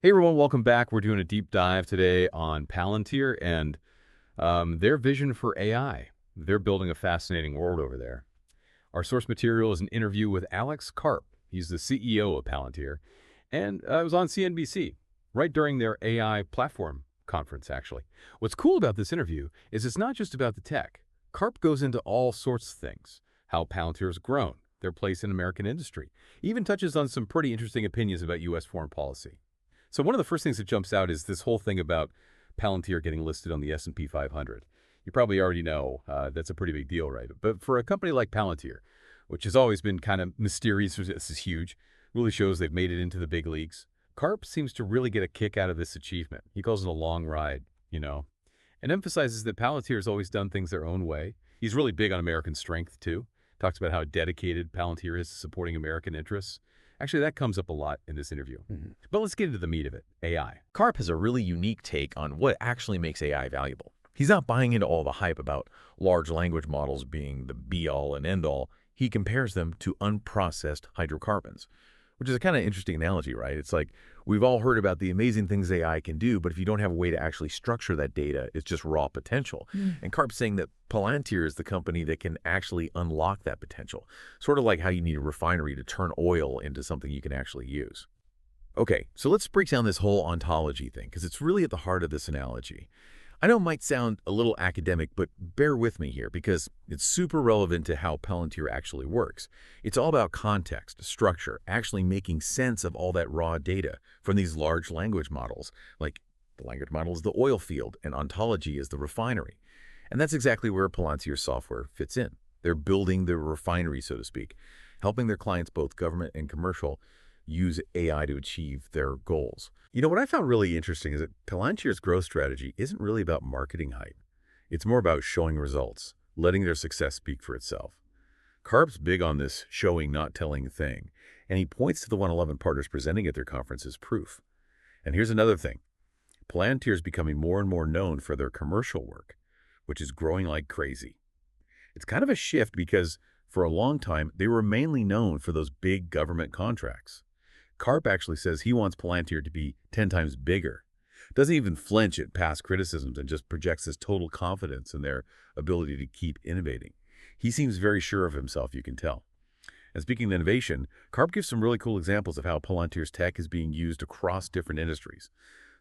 Hey everyone, welcome back. We're doing a deep dive today on Palantir and their vision for AI. They're building a fascinating world over there. Our source material is an interview with Alex Karp. He's the CEO of Palantir, and it was on CNBC right during their AI platform conference, actually. What's cool about this interview is it's not just about the tech. Karp goes into all sorts of things, how Palantir has grown, their place in American industry, even touches on some pretty interesting opinions about U.S. foreign policy. So one of the first things that jumps out is this whole thing about Palantir getting listed on the S&P 500. You probably already know that's a pretty big deal, right? But for a company like Palantir, which has always been kind of mysterious, this is huge, really shows they've made it into the big leagues. Karp seems to really get a kick out of this achievement. He calls it a long ride, and emphasizes that Palantir has always done things their own way. He's really big on American strength, too. Talks about how dedicated Palantir is to supporting American interests. Actually, that comes up a lot in this interview. But let's get into the meat of it, AI. Karp has a really unique take on what actually makes AI valuable. He's not buying into all the hype about large language models being the be-all and end-all. He compares them to unprocessed hydrocarbons, which is a kind of interesting analogy, right? It's like we've all heard about the amazing things AI can do, but if you don't have a way to actually structure that data, it's just raw potential. And Karp's saying that Palantir is the company that can actually unlock that potential, sort of like how you need a refinery to turn oil into something you can actually use. Okay, so let's break down this whole ontology thing, because it's really at the heart of this analogy. I know it might sound a little academic, but bear with me here because it's super relevant to how Palantir actually works. It's all about context, structure, actually making sense of all that raw data from these large language models. Like the language model is the oil field and ontology is the refinery. And that's exactly where Palantir software fits in. They're building the refinery, so to speak, helping their clients, both government and commercial, use AI to achieve their goals. What I found really interesting is that Palantir's growth strategy isn't really about marketing hype. It's more about showing results, letting their success speak for itself. Karp's big on this showing, not telling thing, and he points to the 111 partners presenting at their conference as proof. And here's another thing. Palantir is becoming more and more known for their commercial work, which is growing like crazy. It's kind of a shift because for a long time, they were mainly known for those big government contracts. Karp actually says he wants Palantir to be 10 times bigger. Doesn't even flinch at past criticisms and just projects his total confidence in their ability to keep innovating. He seems very sure of himself, you can tell. And speaking of innovation, Karp gives some really cool examples of how Palantir's tech is being used across different industries.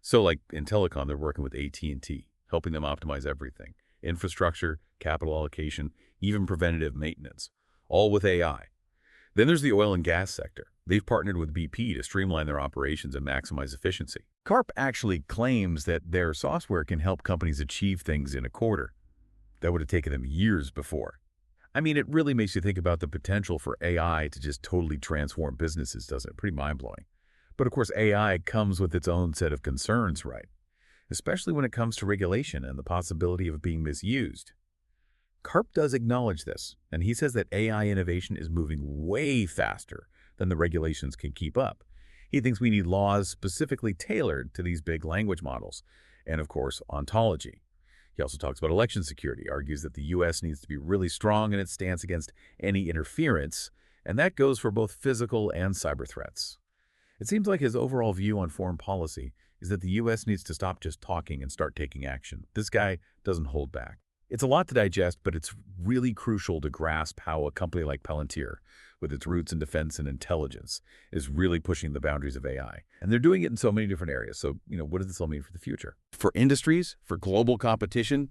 So like in telecom, they're working with AT&T, helping them optimize everything. Infrastructure, capital allocation, even preventative maintenance, all with AI. Then there's the oil and gas sector. They've partnered with BP to streamline their operations and maximize efficiency. Karp actually claims that their software can help companies achieve things in a quarter. That would have taken them years before. I mean, it really makes you think about the potential for AI to just totally transform businesses, doesn't it? Pretty mind-blowing. But of course, AI comes with its own set of concerns, right? Especially when it comes to regulation and the possibility of being misused. Karp does acknowledge this, and he says that AI innovation is moving way faster than the regulations can keep up. He thinks we need laws specifically tailored to these big language models, and of course, ontology. He also talks about election security, argues that the U.S. needs to be really strong in its stance against any interference, and that goes for both physical and cyber threats. It seems like his overall view on foreign policy is that the U.S. needs to stop just talking and start taking action. This guy doesn't hold back. It's a lot to digest, but it's really crucial to grasp how a company like Palantir, with its roots in defense and intelligence, is really pushing the boundaries of AI. And they're doing it in so many different areas. So, what does this all mean for the future? For industries, for global competition,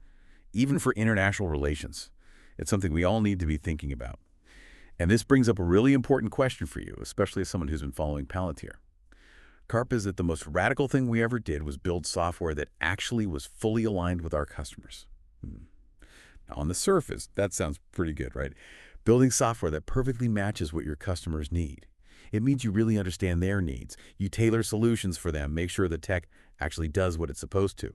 even for international relations. It's something we all need to be thinking about. And this brings up a really important question for you, especially as someone who's been following Palantir. Karp is that the most radical thing we ever did was build software that actually was fully aligned with our customers. Now, on the surface, that sounds pretty good, right? Building software that perfectly matches what your customers need. It means you really understand their needs. You tailor solutions for them, make sure the tech actually does what it's supposed to.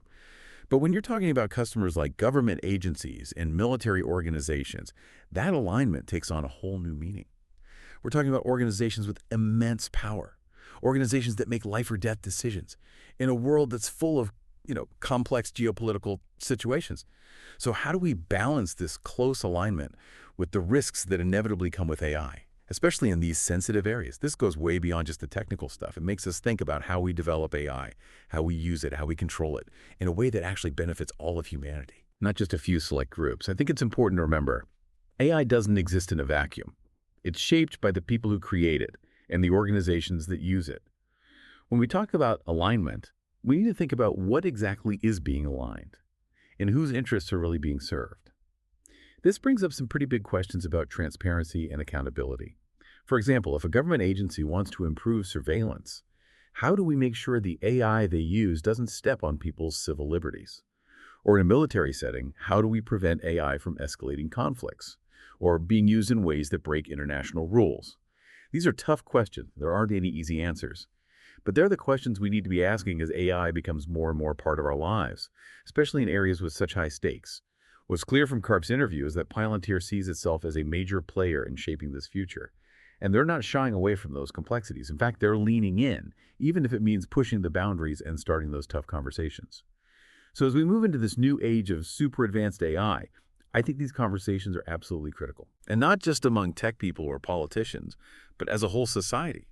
But when you're talking about customers like government agencies and military organizations, that alignment takes on a whole new meaning. We're talking about organizations with immense power, organizations that make life or death decisions in a world that's full of complex geopolitical situations. So how do we balance this close alignment with the risks that inevitably come with AI, especially in these sensitive areas. This goes way beyond just the technical stuff. It makes us think about how we develop AI, how we use it, how we control it, in a way that actually benefits all of humanity, not just a few select groups. I think it's important to remember, AI doesn't exist in a vacuum. It's shaped by the people who create it and the organizations that use it. When we talk about alignment, we need to think about what exactly is being aligned and whose interests are really being served. This brings up some pretty big questions about transparency and accountability. For example, if a government agency wants to improve surveillance, how do we make sure the AI they use doesn't step on people's civil liberties? Or in a military setting, how do we prevent AI from escalating conflicts or being used in ways that break international rules? These are tough questions. There aren't any easy answers. But they're the questions we need to be asking as AI becomes more and more part of our lives, especially in areas with such high stakes. What's clear from Karp's interview is that Palantir sees itself as a major player in shaping this future. And they're not shying away from those complexities. In fact, they're leaning in, even if it means pushing the boundaries and starting those tough conversations. So as we move into this new age of super advanced AI, I think these conversations are absolutely critical. And not just among tech people or politicians, but as a whole society.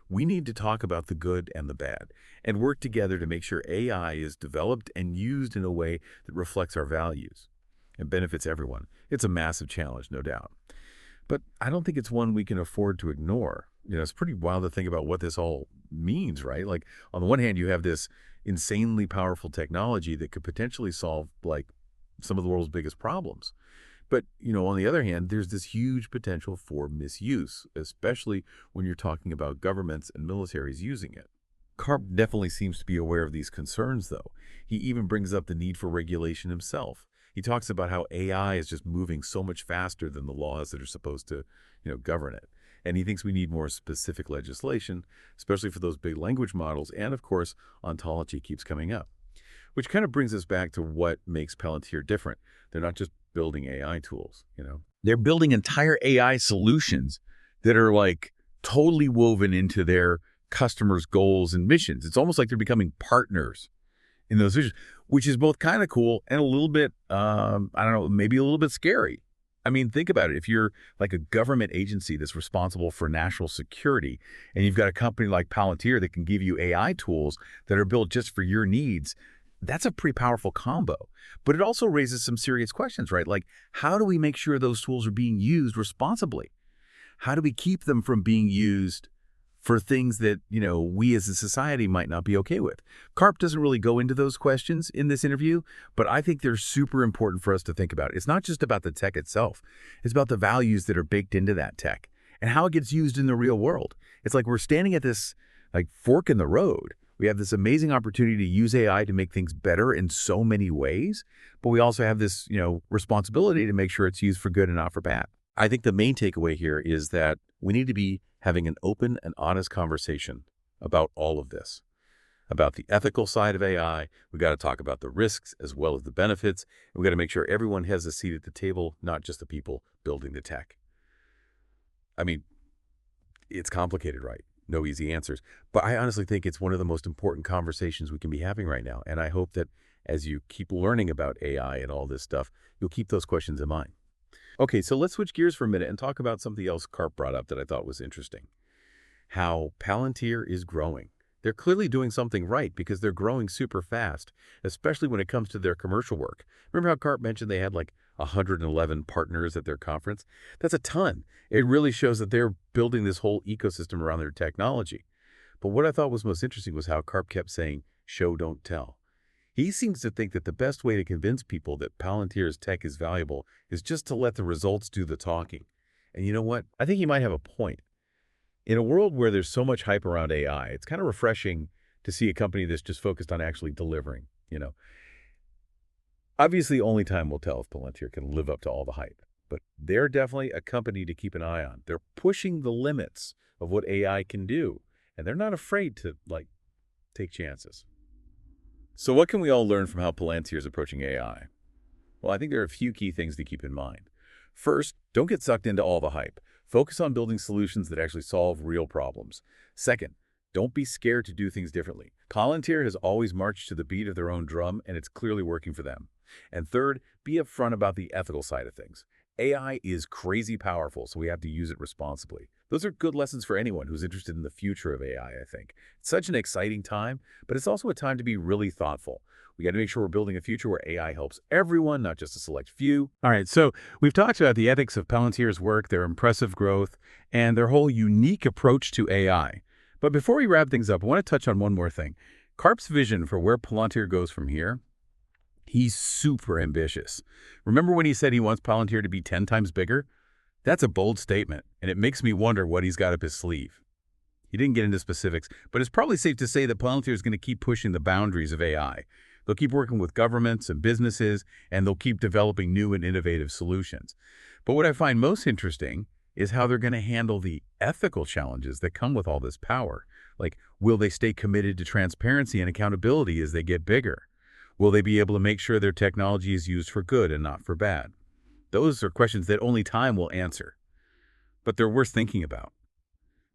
We need to talk about the good and the bad and work together to make sure AI is developed and used in a way that reflects our values and benefits everyone. It's a massive challenge, no doubt. But I don't think it's one we can afford to ignore. It's pretty wild to think about what this all means, right? Like, on the one hand, you have this insanely powerful technology that could potentially solve, like, some of the world's biggest problems. But, on the other hand, there's this huge potential for misuse, especially when you're talking about governments and militaries using it. Karp definitely seems to be aware of these concerns, though. He even brings up the need for regulation himself. He talks about how AI is just moving so much faster than the laws that are supposed to, govern it. And he thinks we need more specific legislation, especially for those big language models. And of course, ontology keeps coming up. Which kind of brings us back to what makes Palantir different. They're not just building AI tools, They're building entire AI solutions that are like totally woven into their customers' goals and missions. It's almost like they're becoming partners in those visions, which is both kind of cool and a little bit, I don't know, maybe a little bit scary. I mean, think about it. If you're like a government agency that's responsible for national security, and you've got a company like Palantir that can give you AI tools that are built just for your needs, that's a pretty powerful combo. But it also raises some serious questions, right? Like, how do we make sure those tools are being used responsibly? How do we keep them from being used for things that, we as a society might not be okay with? Karp doesn't really go into those questions in this interview, but I think they're super important for us to think about. It's not just about the tech itself. It's about the values that are baked into that tech and how it gets used in the real world. It's like we're standing at this like fork in the road. We have this amazing opportunity to use AI to make things better in so many ways, but we also have this, responsibility to make sure it's used for good and not for bad. I think the main takeaway here is that we need to be having an open and honest conversation about all of this, about the ethical side of AI. We got to talk about the risks as well as the benefits. And we got to make sure everyone has a seat at the table, not just the people building the tech. I mean, it's complicated, right? No easy answers. But I honestly think it's one of the most important conversations we can be having right now. And I hope that as you keep learning about AI and all this stuff, you'll keep those questions in mind. Okay, so let's switch gears for a minute and talk about something else Karp brought up that I thought was interesting. How Palantir is growing. They're clearly doing something right because they're growing super fast, especially when it comes to their commercial work. Remember how Karp mentioned they had like 111 partners at their conference? That's a ton. It really shows that they're building this whole ecosystem around their technology. But what I thought was most interesting was how Karp kept saying, show, don't tell. He seems to think that the best way to convince people that Palantir's tech is valuable is just to let the results do the talking. And you know what? I think he might have a point. In a world where there's so much hype around AI, it's kind of refreshing to see a company that's just focused on actually delivering, Obviously, only time will tell if Palantir can live up to all the hype, but they're definitely a company to keep an eye on. They're pushing the limits of what AI can do, and they're not afraid to, take chances. So what can we all learn from how Palantir is approaching AI? Well, I think there are a few key things to keep in mind. First, don't get sucked into all the hype. Focus on building solutions that actually solve real problems. Second, don't be scared to do things differently. Palantir has always marched to the beat of their own drum, and it's clearly working for them. And third, be upfront about the ethical side of things. AI is crazy powerful, so we have to use it responsibly. Those are good lessons for anyone who's interested in the future of AI, I think. It's such an exciting time, but it's also a time to be really thoughtful. We got to make sure we're building a future where AI helps everyone, not just a select few. All right, so we've talked about the ethics of Palantir's work, their impressive growth, and their whole unique approach to AI. But before we wrap things up, I want to touch on one more thing. Karp's vision for where Palantir goes from here, he's super ambitious. Remember when he said he wants Palantir to be 10 times bigger? That's a bold statement, and it makes me wonder what he's got up his sleeve. He didn't get into specifics, but it's probably safe to say that Palantir is going to keep pushing the boundaries of AI. They'll keep working with governments and businesses, and they'll keep developing new and innovative solutions. But what I find most interesting is how they're going to handle the ethical challenges that come with all this power. Like, will they stay committed to transparency and accountability as they get bigger? Will they be able to make sure their technology is used for good and not for bad? Those are questions that only time will answer, but they're worth thinking about.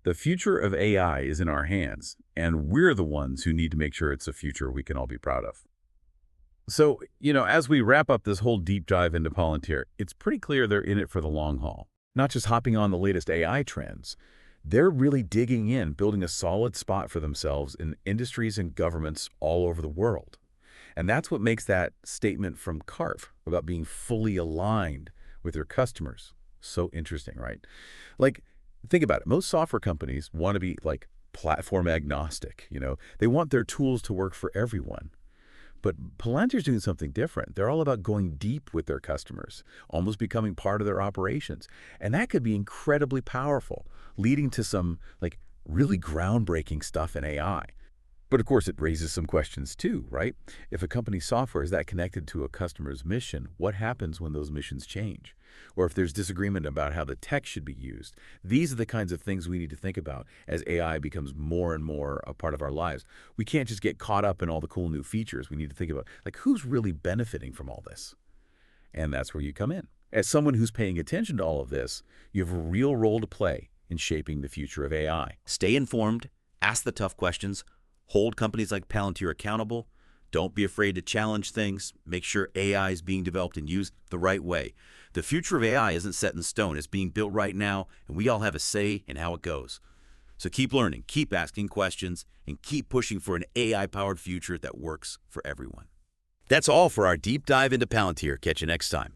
The future of AI is in our hands, and we're the ones who need to make sure it's a future we can all be proud of. So, as we wrap up this whole deep dive into Palantir, it's pretty clear they're in it for the long haul. Not just hopping on the latest AI trends. They're really digging in, building a solid spot for themselves in industries and governments all over the world. And that's what makes that statement from Karp about being fully aligned with their customers so interesting, right? Like, think about it. Most software companies want to be like platform agnostic. They want their tools to work for everyone. But Palantir's doing something different. They're all about going deep with their customers, almost becoming part of their operations. And that could be incredibly powerful, leading to some really groundbreaking stuff in AI. But of course, it raises some questions too, right? If a company's software is that connected to a customer's mission, what happens when those missions change? Or if there's disagreement about how the tech should be used? These are the kinds of things we need to think about as AI becomes more and more a part of our lives. We can't just get caught up in all the cool new features. We need to think about, who's really benefiting from all this? And that's where you come in. As someone who's paying attention to all of this, you have a real role to play in shaping the future of AI. Stay informed, ask the tough questions, hold companies like Palantir accountable. Don't be afraid to challenge things. Make sure AI is being developed and used the right way. The future of AI isn't set in stone. It's being built right now, and we all have a say in how it goes. So keep learning, keep asking questions, and keep pushing for an AI-powered future that works for everyone. That's all for our deep dive into Palantir. Catch you next time.